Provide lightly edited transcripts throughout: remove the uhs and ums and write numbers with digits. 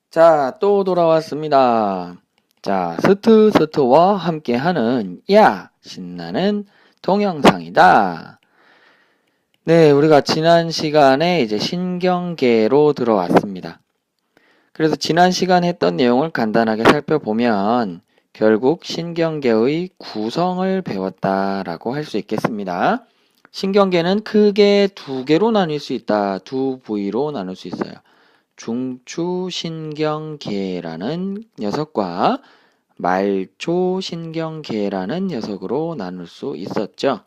자, 또 돌아왔습니다. 자, 스트와 함께하는 신나는 동영상이다. 네, 우리가 지난 시간에 이제 신경계로 들어왔습니다. 그래서 지난 시간 했던 내용을 간단하게 살펴보면 결국 신경계의 구성을 배웠다라고 할 수 있겠습니다. 신경계는 크게 두 개로 나뉠 수 있다. 두 부위로 나눌 수 있어요. 중추신경계라는 녀석과 말초신경계라는 녀석으로 나눌 수 있었죠.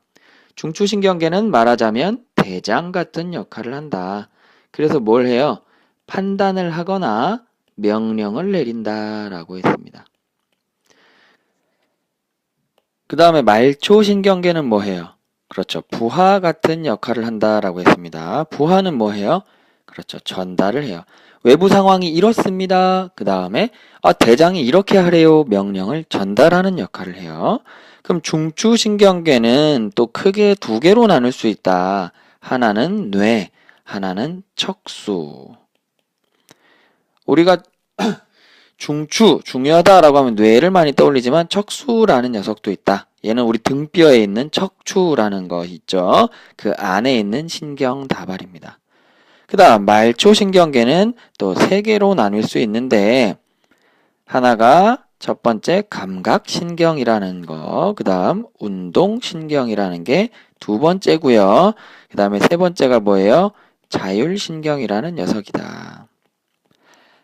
중추신경계는 말하자면 대장 같은 역할을 한다. 그래서 뭘 해요? 판단을 하거나 명령을 내린다라고 했습니다. 그 다음에 말초신경계는 뭐 해요? 그렇죠. 부하 같은 역할을 한다라고 했습니다. 부하는 뭐 해요? 그렇죠. 전달을 해요. 외부 상황이 이렇습니다. 그 다음에 대장이 이렇게 하래요. 명령을 전달하는 역할을 해요. 그럼 중추신경계는 또 크게 두 개로 나눌 수 있다. 하나는 뇌, 하나는 척수. 우리가 중요하다라고 하면 뇌를 많이 떠올리지만 척수라는 녀석도 있다. 얘는 우리 등뼈에 있는 척추라는 거 있죠. 그 안에 있는 신경 다발입니다. 그 다음 말초신경계는 또 세 개로 나눌 수 있는데 하나가 첫 번째 감각신경이라는 거, 그 다음 운동신경이라는 게 두 번째고요. 그 다음에 세 번째가 뭐예요? 자율신경이라는 녀석이다.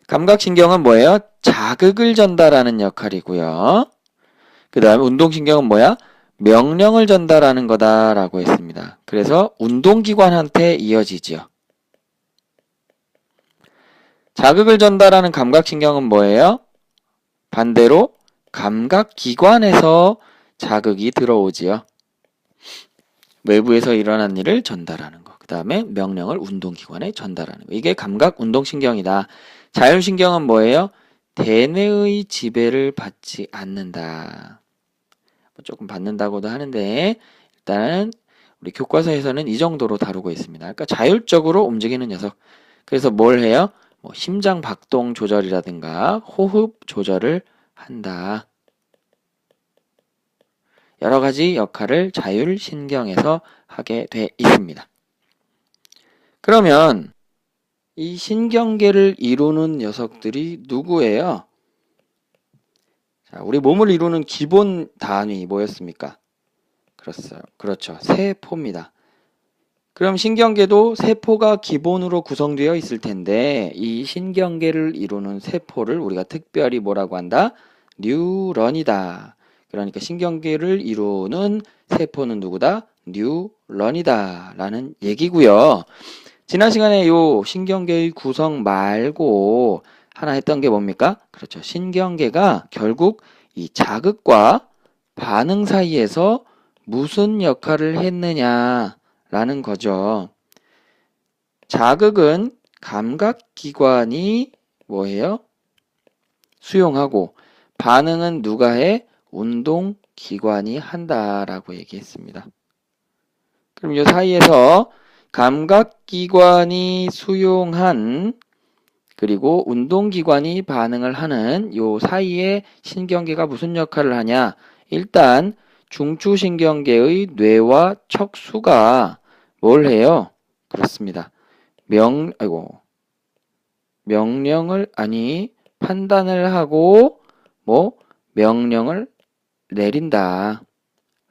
감각신경은 뭐예요? 자극을 전달하는 역할이고요. 그 다음에 운동신경은 뭐야? 명령을 전달하는 거다라고 했습니다. 그래서 운동기관한테 이어지지요. 자극을 전달하는 감각신경은 뭐예요? 반대로 감각기관에서 자극이 들어오지요. 외부에서 일어난 일을 전달하는 거. 그 다음에 명령을 운동기관에 전달하는 거. 이게 감각운동신경이다. 자율신경은 뭐예요? 대뇌의 지배를 받지 않는다. 조금 받는다고도 하는데 일단은 우리 교과서에서는 이 정도로 다루고 있습니다. 그러니까 자율적으로 움직이는 녀석. 그래서 뭘 해요? 심장 박동 조절이라든가 호흡 조절을 한다. 여러 가지 역할을 자율신경에서 하게 돼 있습니다. 그러면 이 신경계를 이루는 녀석들이 누구예요? 자, 우리 몸을 이루는 기본 단위 뭐였습니까? 그렇죠. 세포입니다. 그럼 신경계도 세포가 기본으로 구성되어 있을 텐데 이 신경계를 이루는 세포를 우리가 특별히 뭐라고 한다? 뉴런이다. 그러니까 신경계를 이루는 세포는 누구다? 뉴런이다 라는 얘기고요. 지난 시간에 요 신경계의 구성 말고 하나 했던 게 뭡니까? 그렇죠. 신경계가 결국 이 자극과 반응 사이에서 무슨 역할을 했느냐 라는 거죠. 자극은 감각기관이 뭐예요? 수용하고 반응은 누가 해? 운동기관이 한다라고 얘기했습니다. 그럼 이 사이에서 감각기관이 수용한 그리고 운동기관이 반응을 하는 요 사이에 신경계가 무슨 역할을 하냐? 일단 중추신경계의 뇌와 척수가 뭘 해요? 그렇습니다. 판단을 하고 명령을 내린다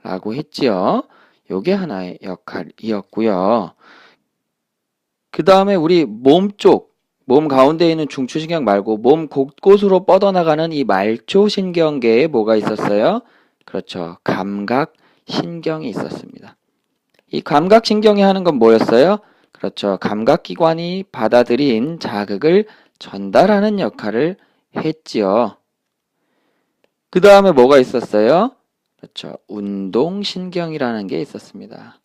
라고 했지요. 요게 하나의 역할이었고요. 그 다음에 우리 몸 가운데 있는 중추신경 말고 몸 곳곳으로 뻗어나가는 이 말초신경계에 뭐가 있었어요? 그렇죠. 감각신경이 있었습니다. 이 감각신경이 하는 건 뭐였어요? 그렇죠. 감각기관이 받아들인 자극을 전달하는 역할을 했지요. 그 다음에 뭐가 있었어요? 그렇죠. 운동신경이라는 게 있었습니다.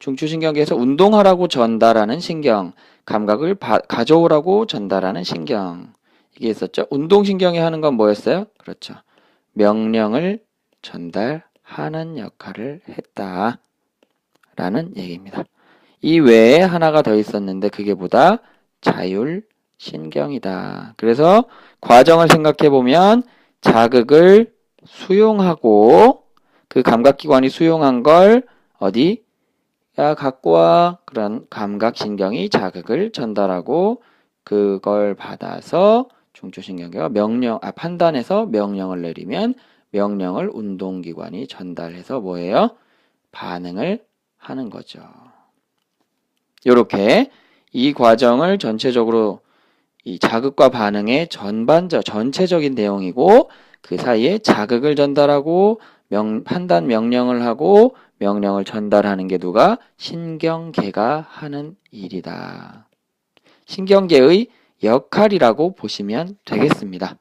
중추신경계에서 운동하라고 전달하는 신경, 감각을 가져오라고 전달하는 신경. 이게 있었죠. 운동신경이 하는 건 뭐였어요? 그렇죠. 명령을 전달하는 역할을 했다. 라는 얘기입니다. 이 외에 하나가 더 있었는데 그게 보다 자율신경이었습니다. 신경이다. 그래서 과정을 생각해 보면 자극을 수용하고 그 감각기관이 수용한 걸 어디? 야, 갖고 와. 그런 감각신경이 자극을 전달하고 그걸 받아서 중추신경계가 판단해서 명령을 내리면 명령을 운동기관이 전달해서 뭐예요? 반응을 하는 거죠. 이렇게 이 과정을 전체적으로 이 자극과 반응의 전체적인 내용이고 그 사이에 자극을 전달하고 판단 명령을 하고 명령을 전달하는 게 누가? 신경계가 하는 일이다. 신경계의 역할이라고 보시면 되겠습니다.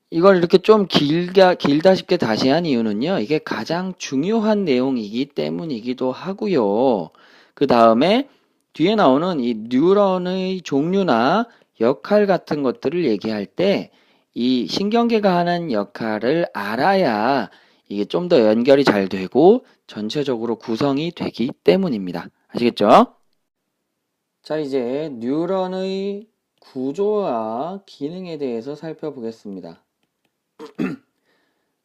이걸 이렇게 좀 길다 싶게 다시 한 이유는요. 이게 가장 중요한 내용이기 때문이기도 하고요. 그 다음에 뒤에 나오는 이 뉴런의 종류나 역할 같은 것들을 얘기할 때 이 신경계가 하는 역할을 알아야 이게 좀 더 연결이 잘 되고 전체적으로 구성이 되기 때문입니다. 아시겠죠? 자, 이제 뉴런의 구조와 기능에 대해서 살펴보겠습니다.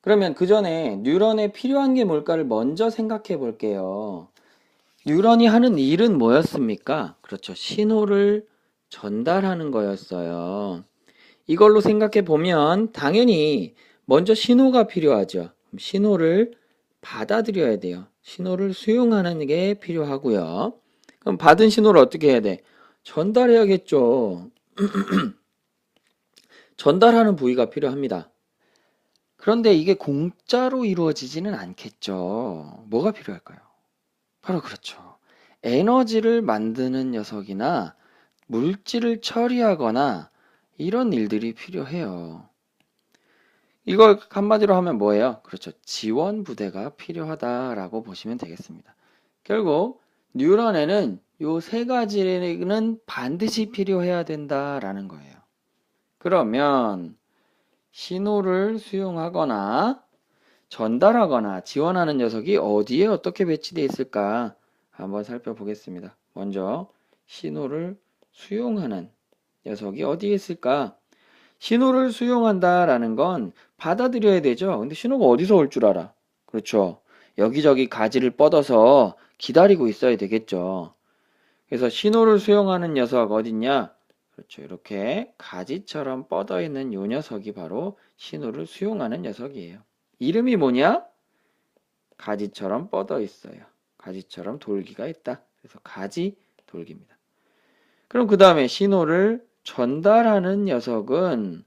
그러면 그 전에 뉴런에 필요한 게 뭘까를 먼저 생각해 볼게요. 뉴런이 하는 일은 뭐였습니까? 그렇죠. 신호를 전달하는 거였어요. 이걸로 생각해 보면 당연히 먼저 신호가 필요하죠. 신호를 받아들여야 돼요. 신호를 수용하는 게 필요하고요. 그럼 받은 신호를 어떻게 해야 돼? 전달해야겠죠. 전달하는 부위가 필요합니다. 그런데 이게 공짜로 이루어지지는 않겠죠. 뭐가 필요할까요? 바로 그렇죠. 에너지를 만드는 녀석이나 물질을 처리하거나 이런 일들이 필요해요. 이걸 한마디로 하면 뭐예요? 그렇죠. 지원 부대가 필요하다라고 보시면 되겠습니다. 결국 뉴런에는 요 세 가지는 반드시 필요해야 된다라는 거예요. 그러면 신호를 수용하거나 전달하거나 지원하는 녀석이 어디에 어떻게 배치되어 있을까 한번 살펴보겠습니다. 먼저 신호를 수용하는 녀석이 어디에 있을까? 신호를 수용한다라는 건 받아들여야 되죠. 근데 신호가 어디서 올 줄 알아? 그렇죠. 여기저기 가지를 뻗어서 기다리고 있어야 되겠죠. 그래서 신호를 수용하는 녀석 어딨냐? 그렇죠. 이렇게 가지처럼 뻗어 있는 요 녀석이 바로 신호를 수용하는 녀석이에요. 이름이 뭐냐? 가지처럼 뻗어 있어요. 가지처럼 돌기가 있다. 그래서 가지 돌기입니다. 그럼 그 다음에 신호를 전달하는 녀석은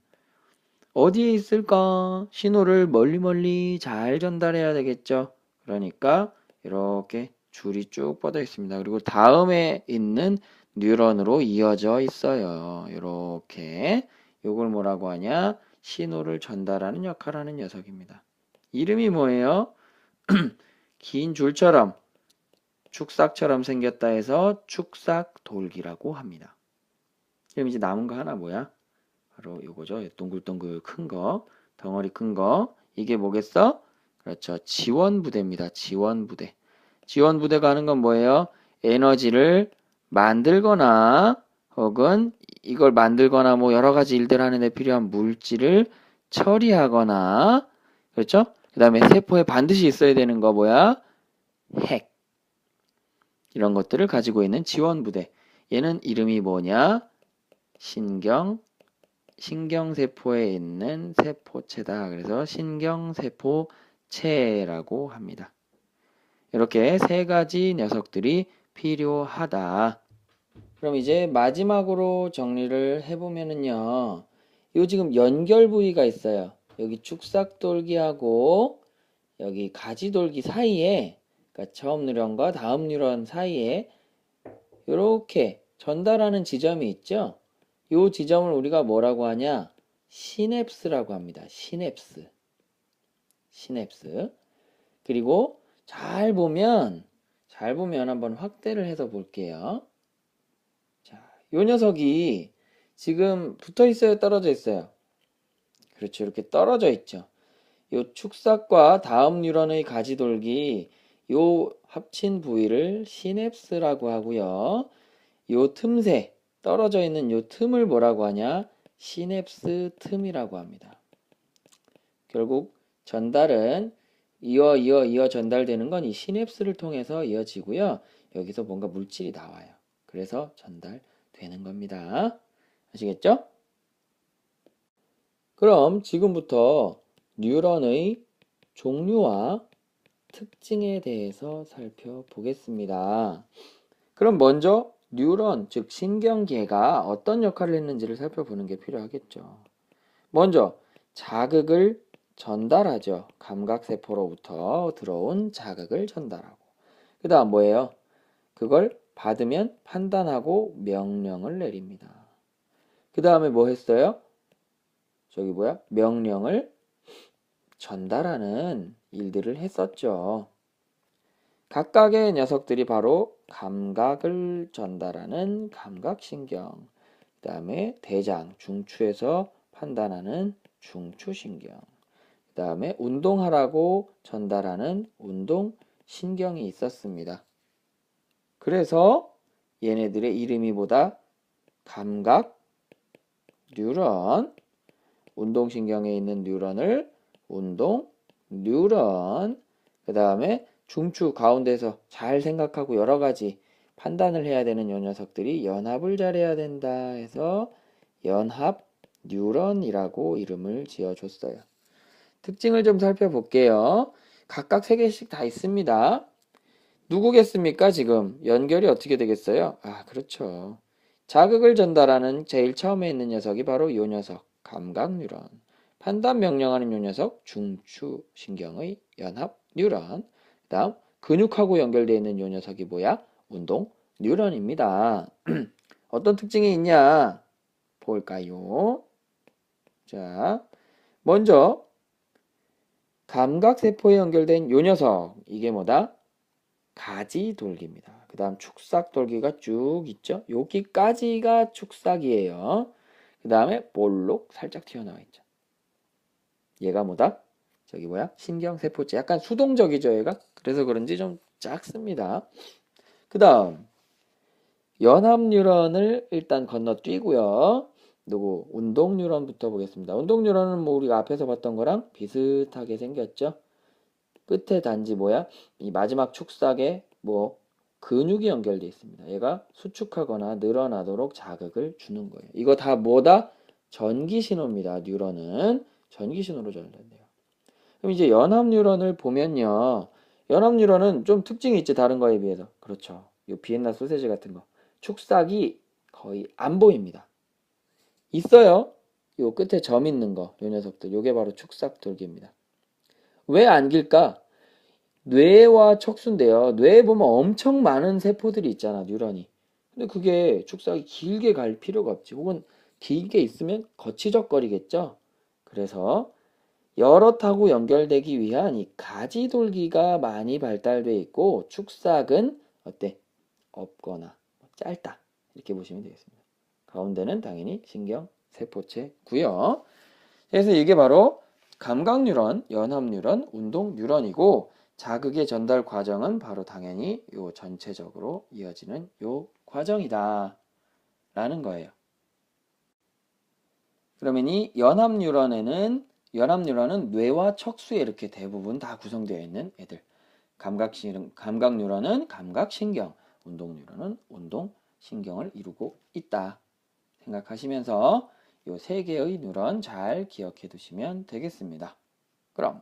어디에 있을까? 신호를 멀리 잘 전달해야 되겠죠. 그러니까 이렇게 줄이 쭉 뻗어 있습니다. 그리고 다음에 있는 뉴런으로 이어져 있어요. 이렇게 이걸 뭐라고 하냐? 신호를 전달하는 역할을 하는 녀석입니다. 이름이 뭐예요? 긴 줄처럼 축삭처럼 생겼다 해서 축삭돌기라고 합니다. 그럼 이제 남은 거 하나 뭐야? 바로 요거죠. 동글동글 큰 거, 덩어리 큰 거. 이게 뭐겠어? 그렇죠. 지원부대입니다. 지원부대. 지원부대가 하는 건 뭐예요? 에너지를 만들거나 혹은 이걸 만들거나 뭐 여러 가지 일들 하는데 필요한 물질을 처리하거나 그렇죠? 그 다음에 세포에 반드시 있어야 되는 거 뭐야? 핵. 이런 것들을 가지고 있는 지원부대. 얘는 이름이 뭐냐? 신경세포에 있는 세포체다. 그래서 신경세포체라고 합니다. 이렇게 세 가지 녀석들이 필요하다. 그럼 이제 마지막으로 정리를 해보면은요. 요 지금 연결 부위가 있어요. 여기 축삭돌기하고 여기 가지돌기 사이에 그러니까 처음 뉴런과 다음 뉴런 사이에 이렇게 전달하는 지점이 있죠. 이 지점을 우리가 뭐라고 하냐? 시냅스라고 합니다. 시냅스. 그리고 잘 보면 한번 확대를 해서 볼게요. 자, 요 녀석이 지금 붙어 있어요, 떨어져 있어요? 그렇죠. 이렇게 떨어져 있죠. 요 축삭과 다음 뉴런의 가지돌기 요 합친 부위를 시냅스라고 하고요. 요 틈새 떨어져 있는 요 틈을 뭐라고 하냐? 시냅스 틈이라고 합니다. 결국 전달은 이어 전달되는 건 이 시냅스를 통해서 이어지고요. 여기서 뭔가 물질이 나와요. 그래서 전달되는 겁니다. 아시겠죠? 그럼 지금부터 뉴런의 종류와 특징에 대해서 살펴보겠습니다. 그럼 먼저 뉴런, 즉 신경계가 어떤 역할을 했는지를 살펴보는 게 필요하겠죠. 먼저 자극을 전달하죠. 감각세포로부터 들어온 자극을 전달하고. 그 다음 뭐예요? 그걸 받으면 판단하고 명령을 내립니다. 그 다음에 뭐 했어요? 명령을 전달하는 일들을 했었죠. 각각의 녀석들이 바로 감각을 전달하는 감각신경, 그 다음에 대장, 중추에서 판단하는 중추신경, 그 다음에 운동하라고 전달하는 운동신경이 있었습니다. 그래서 얘네들의 이름이 뭐다? 감각 뉴런, 운동신경에 있는 뉴런을 운동 뉴런, 그 다음에 중추 가운데서 잘 생각하고 여러 가지 판단을 해야 되는 요 녀석들이 연합을 잘해야 된다 해서 연합 뉴런이라고 이름을 지어줬어요. 특징을 좀 살펴볼게요. 각각 3개씩 다 있습니다. 누구겠습니까? 지금 연결이 어떻게 되겠어요? 그렇죠. 자극을 전달하는 제일 처음에 있는 녀석이 바로 이 녀석, 감각 뉴런. 판단 명령하는 요 녀석, 중추신경의 연합 뉴런. 그 다음 근육하고 연결되어 있는 요 녀석이 뭐야? 운동 뉴런입니다. 어떤 특징이 있냐? 볼까요? 자, 먼저 감각세포에 연결된 요 녀석, 이게 뭐다? 가지돌기입니다. 그 다음 축삭돌기가 쭉 있죠. 여기까지가 축삭이에요. 그 다음에 볼록 살짝 튀어나와 있죠. 얘가 뭐다? 신경세포체. 약간 수동적이죠, 얘가? 그래서 그런지 좀 작습니다. 그 다음 연합뉴런을 일단 건너뛰고요. 운동뉴런부터 보겠습니다. 운동뉴런은 뭐 우리가 앞에서 봤던 거랑 비슷하게 생겼죠. 끝에 단지 이 마지막 축삭에 근육이 연결되어 있습니다. 얘가 수축하거나 늘어나도록 자극을 주는 거예요. 이거 다 뭐다? 전기신호입니다. 뉴런은 전기신호로 전달돼요. 그럼 이제 연합뉴런을 보면요. 연합뉴런은 좀 특징이 있지, 다른 거에 비해서. 그렇죠. 이 비엔나 소세지 같은 거. 축삭이 거의 안 보입니다. 있어요. 요 끝에 점 있는 거, 요 녀석들. 요게 바로 축삭돌기입니다. 왜 안 길까? 뇌와 척수인데요. 뇌에 보면 엄청 많은 세포들이 있잖아, 뉴런이. 근데 그게 축삭이 길게 갈 필요가 없지. 혹은 길게 있으면 거치적거리겠죠. 그래서 여럿하고 연결되기 위한 이 가지돌기가 많이 발달돼 있고, 축삭은 어때? 없거나 짧다. 이렇게 보시면 되겠습니다. 가운데는 당연히 신경세포체고요. 그래서 이게 바로 감각뉴런, 연합뉴런, 운동뉴런이고, 자극의 전달 과정은 바로 당연히 요 전체적으로 이어지는 요 과정이다 라는 거예요. 그러면 이 연합뉴런은 뇌와 척수에 이렇게 대부분 다 구성되어 있는 애들. 감각뉴런은 감각신경, 운동뉴런은 운동신경을 이루고 있다 생각하시면서 요 3개의 뉴런 잘 기억해 두시면 되겠습니다. 그럼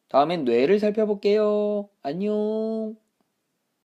다음엔 뇌를 살펴볼게요. 안녕.